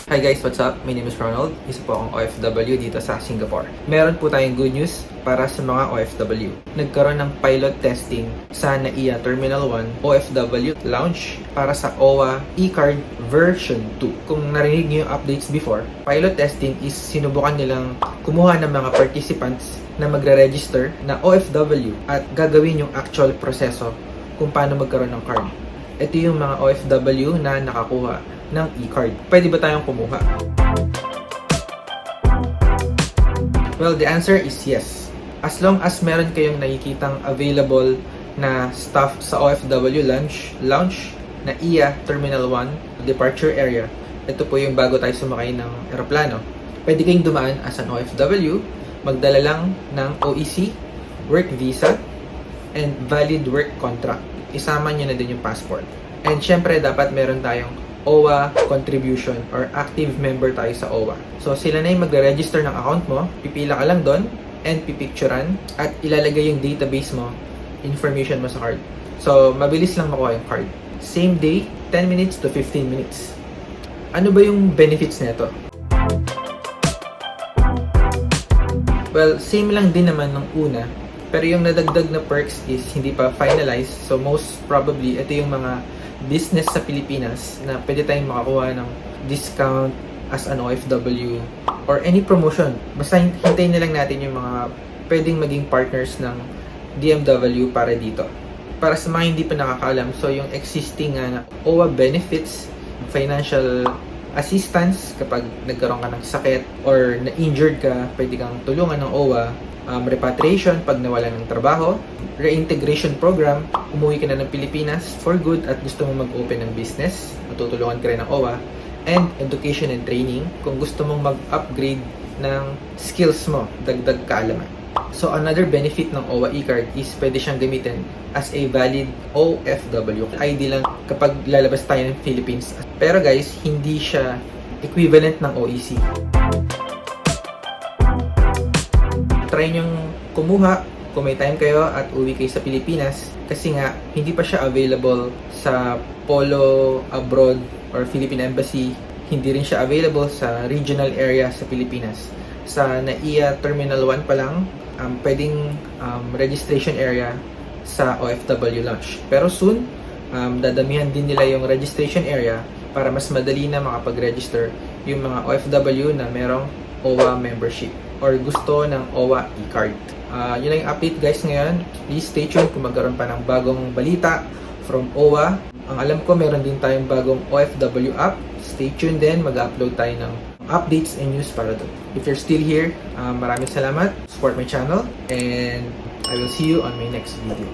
Hi guys, what's up? My name is Ronald. Isa po akong OFW dito sa Singapore. Meron po tayong good news para sa mga OFW. Nagkaroon ng pilot testing sa NAIA Terminal 1 OFW Lounge para sa OWA eCard version 2. Kung narinig niyo yung updates before, pilot testing is sinubukan nilang kumuha ng mga participants na magre-register na OFW at gagawin yung actual proseso kung paano magkaroon ng card. Ito yung mga OFW na nakakuha ng e-card. Pwede ba tayong kumuha? Well, the answer is yes. As long as meron kayong nakikitang available na staff sa OFW lounge na IA Terminal 1 departure area, ito po yung bago tayo sumakay ng eroplano. Pwede kayong dumaan as an OFW, magdala lang ng OEC, work visa, and valid work contract. Isama nyo na din yung passport. And syempre, dapat meron tayong OWA contribution or active member tayo sa OWA. So, sila na yung magre-register ng account mo, pipila ka lang doon, and pipicturan, at ilalagay yung database mo, information mo sa card. So, mabilis lang makuha yung card. Same day, 10 minutes to 15 minutes. Ano ba yung benefits nito? Well, same lang din naman ng una, pero yung nadagdag na perks is hindi pa finalized. So, most probably, ito yung mga business sa Pilipinas na pwede tayong makakuha ng discount as an OFW or any promotion. Basta hintayin na lang natin yung mga pwedeng maging partners ng DMW para dito. Para sa mga hindi pa nakakaalam, so yung existing na OWA benefits, financial assistance kapag nagkaroon ka ng sakit or na-injured ka, pwede kang tulungan ng OWA. Repatriation pag nawala ng trabaho, reintegration program, umuwi ka na ng Pilipinas for good at gusto mo mag-open ng business, matutulungan ka rin ng OWA, and education and training kung gusto mong mag-upgrade ng skills mo, dagdag kaalaman. So another benefit ng OWA eCard is pwede siyang gamitin as a valid OFW. ID lang kapag lalabas tayo ng Philippines. Pero guys, hindi siya equivalent ng OEC. Try nyong kumuha kung may time kayo at uwi kayo sa Pilipinas kasi nga hindi pa siya available sa Polo abroad or Philippine Embassy. Hindi rin siya available sa regional area sa Pilipinas. Sa NAIA Terminal 1 pa lang, pwedeng registration area sa OFW Lounge. Pero soon, dadamihan din nila yung registration area para mas madali na makapag-register yung mga OFW na merong OWA membership or gusto ng OWA eCard. Yun lang yung update guys ngayon. Please stay tuned kung magkaroon pa ng bagong balita from OWA. Ang alam ko meron din tayong bagong OFW app. Stay tuned din, mag-upload tayo ng updates and news para doon. If you're still here, maraming salamat. Support my channel and I will see you on my next video.